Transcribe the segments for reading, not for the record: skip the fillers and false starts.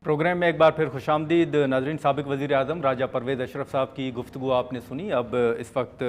Programme में एक बार फिर खुशामदीद नाज़रीन। साबिक़ वज़ीर आज़म राजा परवेज़ अशरफ साहब की गुफ्तगू आपने सुनी। अब इस वक्त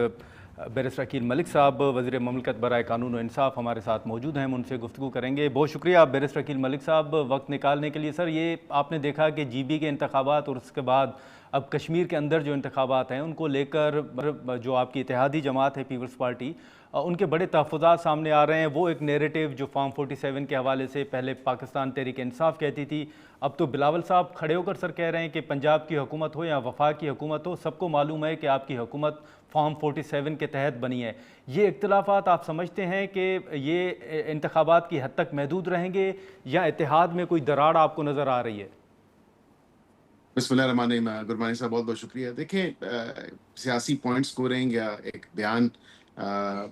बैरिस्टर अकील मलिक साहब वज़ीर ममलकत बराए कानून व इंसाफ हमारे साथ मौजूद हैं, हम उनसे गुफ्तगू करेंगे। बहुत शुक्रिया बैरिस्टर अकील मलिक साहब वक्त निकालने के लिए। सर, ये आपने देखा कि GB के इंतखाबात और उसके बाद अब कश्मीर के अंदर जो इंतखाबात हैं उनको लेकर जो आपकी इत्तेहादी जमात है पीपल्स पार्टी, उनके बड़े तहफ़्फ़ुज़ात सामने आ रहे हैं। वो एक नैरेटिव जो फॉर्म 47 के हवाले से पहले पाकिस्तान तहरीक इंसाफ कहती थी, अब तो बिलावल साहब खड़े होकर सर कह रहे हैं कि पंजाब की हुकूमत हो या वफाक की हुकूमत हो, सबको मालूम है कि आपकी हुकूमत फॉर्म 47 के तहत बनी है। ये इख्तिलाफ़ात आप समझते हैं कि ये इंतखाबात की हद तक महदूद रहेंगे या इत्तेहाद में कोई दरार आपको नज़र आ रही है? बिस्मिल्लाहिर्रहमानिर्रहीम। गुरबानी साहब बहुत बहुत शुक्रिया। देखिए, सियासी पॉइंट स्कोरिंग या एक बयान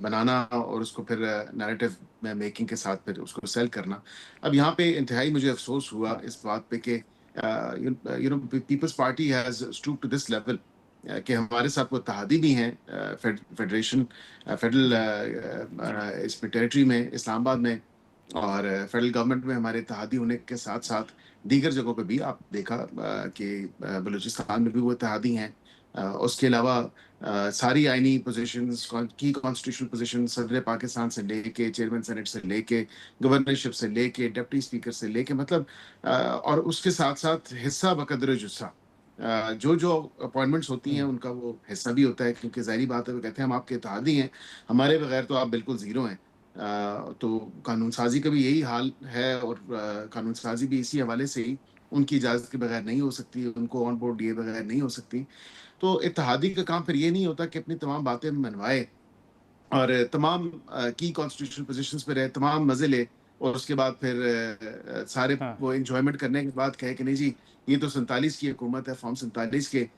बनाना और उसको फिर नैरेटिव में मेकिंग के साथ फिर उसको सेल करना, अब यहाँ पे इंतहाई मुझे अफसोस हुआ इस बात पे कि you know peoples party has stoop to this level कि हमारे साथ वो इत्तेहादी भी हैं फेडरेशन फेडरल इसमें टेरिटरी में इस्लामाबाद में, और फेडरल गवर्नमेंट में हमारे इत्तेहादी होने के साथ साथ दीगर जगहों पे भी आप देखा कि बलूचिस्तान में भी वो इत्तेहादी हैं। उसके अलावा सारी आईनी पोजीशंस की कॉन्स्टिट्यूशनल पोजीशन सदर पाकिस्तान से लेके चेयरमैन सेनेट से लेके गवर्नरशिप से लेके डिप्टी स्पीकर से लेके मतलब और उसके साथ साथ हिस्सा बकदर जुस्सा जो जो अपॉइंटमेंट्स होती हैं उनका वो हिस्सा भी होता है, क्योंकि जाहिर बात है वो कहते हैं हम आपके इत्तेहादी हैं, हमारे बगैर तो आप बिल्कुल जीरो हैं। तो कानून साजी का भी यही हाल है, और कानून साजी भी इसी हवाले से ही उनकी इजाज़त के बगैर नहीं हो सकती, उनको ऑन बोर्ड लिए बगैर नहीं हो सकती। तो इत्तेहादी का काम फिर ये नहीं होता कि अपनी तमाम बातें मनवाए और तमाम की कॉन्स्टिट्यूशनल पोजीशंस पे रहे, तमाम मज़े ले, और उसके बाद फिर सारे हाँ। वो एन्जॉयमेंट करने के बाद कहे कि नहीं जी, ये तो 47 की हुकूमत है, फॉर्म 47 के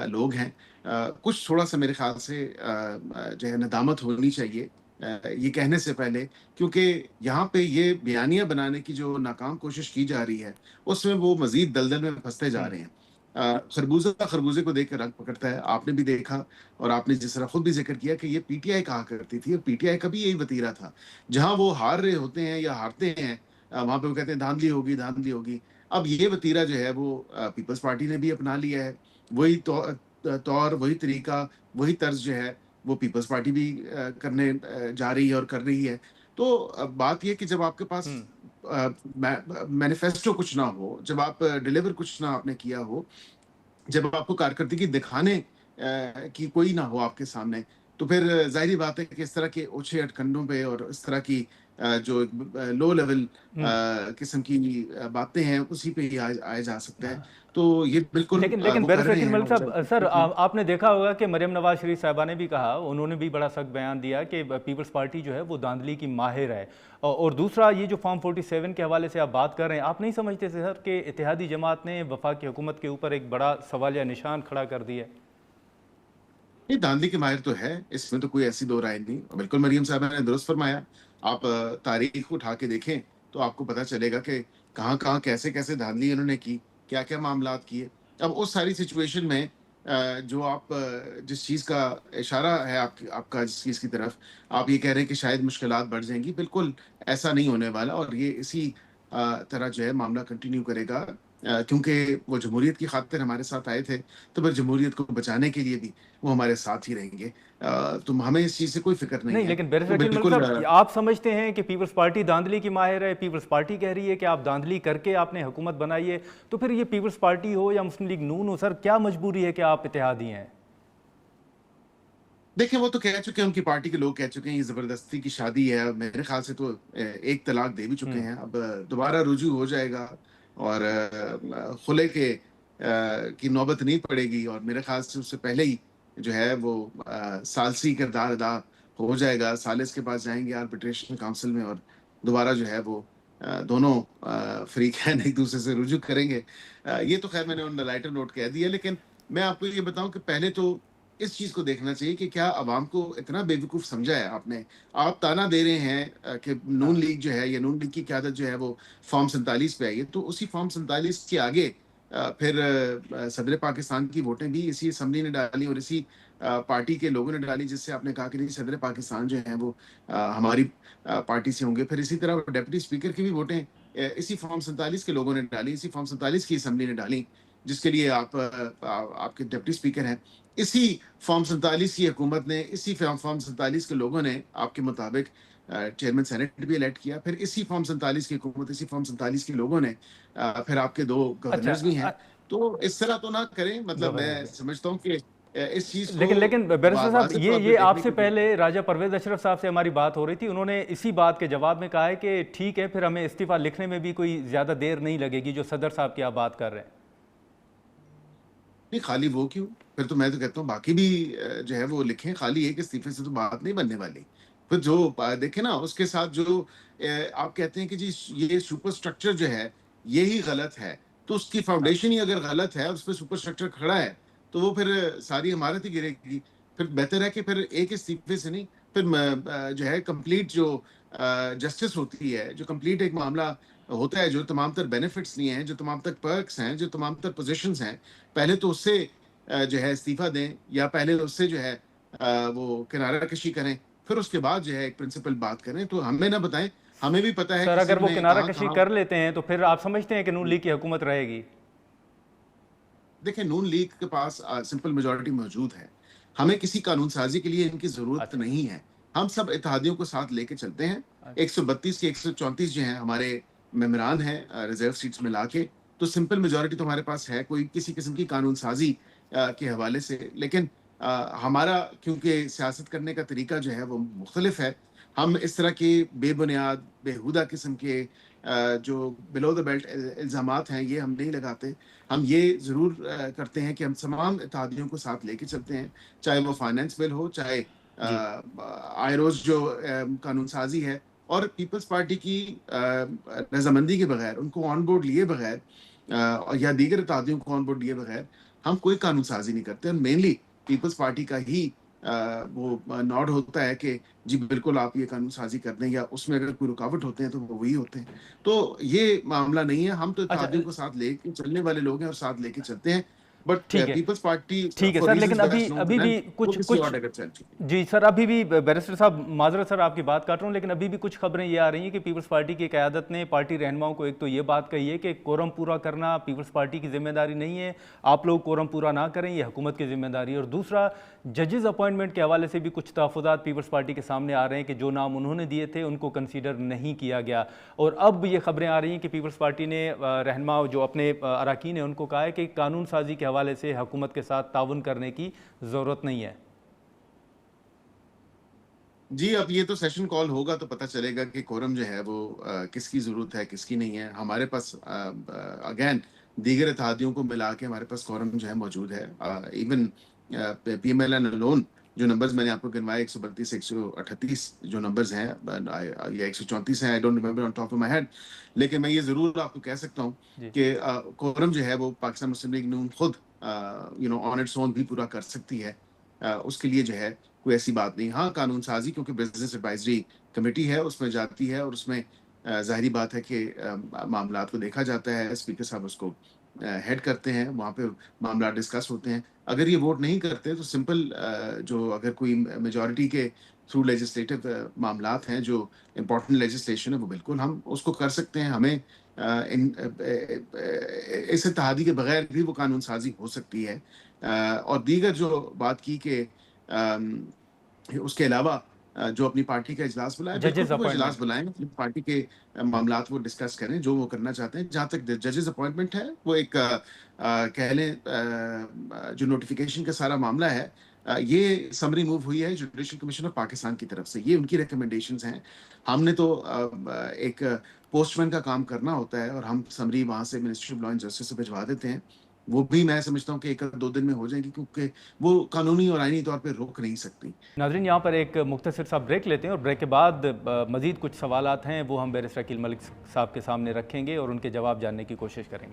लोग हैं। कुछ थोड़ा-सा मेरे ख़्याल से जो है नदामत होनी चाहिए ये कहने से पहले, क्योंकि यहाँ पे ये बयानियाँ बनाने की जो नाकाम कोशिश की जा रही है, उसमें वो मज़ीद दलदल में फँसते जा रहे हैं। खरबूज़ा खरबूज़े को देख के रंग पकड़ता है, आपने भी देखा और आपने जिस तरह खुद भी ज़िक्र किया कि ये पीटीआई कहा करती थी, और पीटीआई का भी यही वतीरा था। जहाँ वो हार रहे होते हैं या हारते हैं, वहाँ पे वो कहते हैं धांधली होगी, धांधली होगी। अब ये वतीरा जो है वो पीपल्स पार्टी ने भी अपना लिया है। वही तौर, वही तरीका, वही तर्ज जो है वो पीपल्स पार्टी भी करने जा रही है और कर रही है। तो बात ये है कि जब आपके पास मैनिफेस्टो कुछ ना हो, जब आप डिलीवर कुछ ना आपने किया हो, जब आपको कारकर्दगी दिखाने की कोई ना हो आपके सामने, तो फिर ज़ाहिर-सी बात है कि इस तरह के ओछे हथकंडों पे और इस तरह की जो लो लेवल किस्म की बातें हैं, उसी पे ही आया जा सकता है। तो ये बिल्कुल लेकिन लेकिन वो कर बैरिस्टर रहे अकील हैं, मलिक और साहब, सर आपने देखा होगा कि मरियम नवाज शरीफ साहबा ने भी कहा, उन्होंने भी बड़ा सख्त बयान दिया कि पीपल्स पार्टी जो है वो धांधली की माहिर है। और दूसरा, ये जो फॉर्म 47 के हवाले से आप बात कर रहे हैं, आप नहीं समझते सर कि इत्तेहादी जमात ने वफाकी हुकूमत के ऊपर एक बड़ा सवाल या निशान खड़ा कर दिया है? नहीं, धांधली के माहिर तो है, इसमें तो कोई ऐसी दो राय नहीं। बिल्कुल मरियम साहबा ने दुरुस्त फरमाया। आप तारीख उठा के देखें, तो आपको पता चलेगा कि कहाँ-कहाँ, कैसे-कैसे धांधली इन्होंने की, क्या-क्या मामलात किए। अब उस सारी सिचुएशन में जो आप जिस चीज़ का इशारा है आपका जिस चीज़ की तरफ, आप ये कह रहे हैं कि शायद मुश्किलात बढ़ जाएँगी, बिल्कुल ऐसा नहीं होने वाला, और ये इसी तरह जो है मामला कंटिन्यू करेगा, क्योंकि वो जमहूरियत की खातिर हमारे साथ आए थे, तो फिर जमहूरियत को बचाने के लिए भी वो हमारे साथ ही रहेंगे। तो हमें इस चीज़ से कोई फ़िक्र नहीं नहीं, है। लेकिन बैरिस्टर वो अकील मलिक बिल्कुल साहब, आप समझते हैं कि पीपल्स पार्टी धांधली की माहिर है, पीपल्स पार्टी कह रही है कि आप धांधली करके आपने हुकूमत बनाई है, तो फिर ये पीपल्स पार्टी हो या मुस्लिम लीग नून हो, सर क्या मजबूरी है कि आप इत्तेहादी हैं? देखिए, वो तो कह चुके हैं, उनकी पार्टी के लोग कह चुके हैं, ये ज़बरदस्ती की शादी है। मेरे ख़्याल से तो एक तलाक दे भी चुके हैं। अब दोबारा रुजू हो जाएगा, और खुले के की नौबत नहीं पड़ेगी, और मेरे ख़्याल से उससे पहले ही जो है वो सालसी किरदार अदा हो जाएगा। सालिस के पास जाएँगे आर्बिट्रेशन काउंसिल में, और दोबारा जो है वो दोनों फ़रीक़ैन एक-दूसरे से रुजू करेंगे। ये तो ख़ैर मैंने ऑन द लाइटर नोट कह दिया, लेकिन मैं आपको ये बताऊँ कि पहले तो इस चीज़ को देखना चाहिए कि क्या अवाम को इतना बेवकूफ़ समझा है आपने? आप ताना दे रहे हैं कि नून हाँ। लीग जो है, या नून लीग की क़यादत जो है वो फ़ॉर्म 47 पे आई है, तो उसी फ़ॉर्म 47 के आगे फिर सदर पाकिस्तान की वोटें भी इसी असेंबली ने डाली, और इसी पार्टी के लोगों ने डाली, जिससे आपने कहा कि नहीं, सदर पाकिस्तान जो है वो हमारी पार्टी से होंगे। फिर इसी तरह डिप्टी स्पीकर की भी वोटें इसी फॉर्म 47 के लोगों ने डाली, इसी फॉर्म 47 की असम्बली ने डाली, जिसके लिए आपके डिप्टी स्पीकर हैं। इसी फॉर्म 47 की हुकूमत ने, इसी फॉर्म 47 के लोगों ने आपके मुताबिक चेयरमैन सेनेट भी इलेक्ट किया। फिर इसी फॉर्म 47 की हुकूमत, इसी फॉर्म 47 के लोगों ने फिर आपके 2 अच्छा गवर्नर्स भी हैं। तो इस तरह तो ना करें, मतलब मैं गवर्नर। समझता हूँ कि इस चीज़ को लेकिन बैरिस्टर साहब, वाज़ेह ये तौर पे ये देखने आपसे की पहले राजा परवेज़ अशरफ साहब से हमारी बात हो रही थी, उन्होंने इसी बात के जवाब में कहा है कि ठीक है, फिर हमें इस्तीफ़ा लिखने में भी कोई ज़्यादा देर नहीं लगेगी, जो सदर साहब की आप बात कर रहे हैं। नहीं, खाली वो क्यों? फिर तो मैं तो कहता हूँ बाकी भी जो है वो लिखें, खाली एक इस्तीफे से तो बात नहीं बनने वाली। फिर जो देखें ना, उसके साथ जो आप कहते हैं कि जी ये सुपर स्ट्रक्चर जो है, ये ही गलत है। तो उसकी हाँ। फाउंडेशन ही अगर गलत है, उस पे सुपर स्ट्रक्चर खड़ा है, तो वो फिर सारी इमारत ही गिरेगी। फिर बेहतर है कि फिर एक इस्तीफे से नहीं, फिर जो है कंप्लीट जो जस्टिस होती है, जो कंप्लीट एक मामला होता है, जो तमाम तर बेनिफिट्स लिए हैं, जो तमाम तर पर्क्स हैं, जो तमाम तर पोज़ीशंस हैं, पहले तो उससे जो है इस्तीफा दें, या पहले उससे जो है वो किनारा कशी करें, फिर उसके बाद जो है एक प्रिंसिपल बात करें। तो हमें ना बताएं, हमें भी पता है सर, किसी अगर वो ने किनारा कहाँ कशी कहाँ। कर लेते हैं, तो फिर आप समझते हैं कि नून लीग की हुकूमत रहेगी? देखिए, नून लीग के पास सिंपल मेजोरिटी मौजूद है। हमें किसी कानून साजी के लिए इनकी जरूरत अच्छा। नहीं है। हम सब इत्तेहादियों को साथ लेके चलते हैं। अच्छा। 132 के 134 जो हैं हमारे मेम्बरान हैं रिजर्व सीट्स मिला के, तो सिंपल मेजोरिटी तो हमारे पास है, कोई किसी किस्म की कानून साजी के हवाले से। लेकिन हमारा क्योंकि सियासत करने का तरीका जो है वो मुख्तलिफ है, हम इस तरह के बेबुनियाद, बेहुदा किस्म के जो बिलो द बेल्ट इल्ज़ामात हैं, ये हम नहीं लगाते। हम ये ज़रूर करते हैं कि हम तमाम इत्तेहादियों को साथ लेके चलते हैं, चाहे वो फाइनेंस बिल हो, चाहे जी। आयरोज़ जो कानून साज़ी है, और पीपल्स पार्टी की रज़ामंदी के बगैर, उनको ऑन बोर्ड लिए बगैर या दीगर इत्तेहादियों को ऑन बोर्ड लिए बगैर हम कोई कानून साज़ी नहीं करते। और मेनली पीपल्स पार्टी का ही वो नॉड होता है कि जी बिल्कुल आप ये कानून साज़ी कर दें, या उसमें अगर कोई रुकावट होते हैं तो वो वही होते हैं। तो ये मामला नहीं है, हम तो अच्छा। इत्तेहादियों को साथ लेके चलने वाले लोग हैं और साथ लेके चलते हैं। बट ठीक है। पीपल्स पार्टी ठीक है फॉर सर, लेकिन रीजंस अभी बेस्ट नोन टू अभी देम, भी वो कुछ किसी कुछ और जगह चल चुकी है। जी सर, अभी भी बैरिस्टर साहब, माजरत सर आपकी बात काट रहा हूँ, लेकिन अभी भी कुछ खबरें ये आ रही हैं कि पीपल्स पार्टी की क़यादत ने पार्टी रहनुमाओं को एक तो ये बात कही है कि कोरम पूरा करना पीपल्स पार्टी की जिम्मेदारी नहीं है, आप लोग कोरम पूरा ना करें, ये हुकूमत की जिम्मेदारी है। और दूसरा, जजेस अपॉइंटमेंट के हवाले से भी कुछ तहफ़्फ़ुज़ात पीपल्स पार्टी के सामने आ रहे हैं कि जो नाम उन्होंने दिए थे उनको कंसीडर नहीं किया गया। और अब ये खबरें आ रही हैं कि पीपल्स पार्टी ने रहनुमा जो अपने अरकान हैं उनको कहा है कि कानून साजी के हवाले से हुकूमत के साथ ताउन करने की ज़रूरत नहीं है। जी, अब ये तो सेशन कॉल होगा तो पता चलेगा कि कोरम जो है वो किसकी ज़रूरत है, किसकी नहीं है। हमारे पास अगेन दीगर इत्तेहादियों को मिला के हमारे पास कोरम जो है मौजूद है। इवन पीएमएलएन अलोन, जो नंबर्स मैंने आपको गिनवाए 132 138 जो नंबर्स हैं, या 134 हैं, I don't remember on top of my head. लेकिन मैं ये ज़रूर आपको कह सकता हूँ जी। कि कोरम जो है वो पाकिस्तान मुस्लिम लीग नून खुद ऑन इट्स ओन भी पूरा कर सकती है। उसके लिए जो है कोई ऐसी बात नहीं। हाँ, कानून साज़ी क्योंकि बिज़नेस एडवाइज़री कमेटी है, उसमें जाती है, और उसमें ज़ाहिरी बात है कि मामलात को देखा जाता है, स्पीकर साहब उसको हेड करते हैं, वहाँ पे मामला डिस्कस होते हैं। अगर ये वोट नहीं करते तो सिंपल जो अगर कोई मेजॉरिटी के थ्रू लेजिस्लेटिव मामलात हैं, जो इम्पोर्टेंट लेजिस्लेशन है, वो बिल्कुल हम उसको कर सकते हैं। हमें इस इत्तेहादी के बगैर भी वो कानून साज़ी हो सकती है। और दीगर जो बात की कि उसके अलावा जो अपनी पार्टी का इजलास बुलाए, बिल्कुल जजेस वो इजलास अपॉइंटमेंट। बुलाएं, अपनी पार्टी के मामलात वो डिस्कस करें, जो वो करना चाहते हैं। जहाँ तक जजेस अपॉइंटमेंट है, वो एक कह लें जो नोटिफिकेशन का सारा मामला है, ये समरी मूव हुई है जुडिशल कमीशन ऑफ पाकिस्तान की तरफ से, ये उनकी रिकमेंडेशंस हैं। हमने तो एक पोस्टमैन का काम करना होता है, और हम समरी वहाँ से ministry of law and justice से भिजवा देते हैं। वो भी मैं समझता हूँ कि 1-2 दिन में हो जाएगी, क्योंकि वो कानूनी और आईनी तौर पे रोक नहीं सकती। नाज़रीन, यहाँ पर एक मुख्तसर सा ब्रेक लेते हैं और ब्रेक के बाद मज़ीद कुछ सवालात हैं वो हम बैरिस्टर अकील मलिक साहब के सामने रखेंगे और उनके जवाब जानने की कोशिश करेंगे।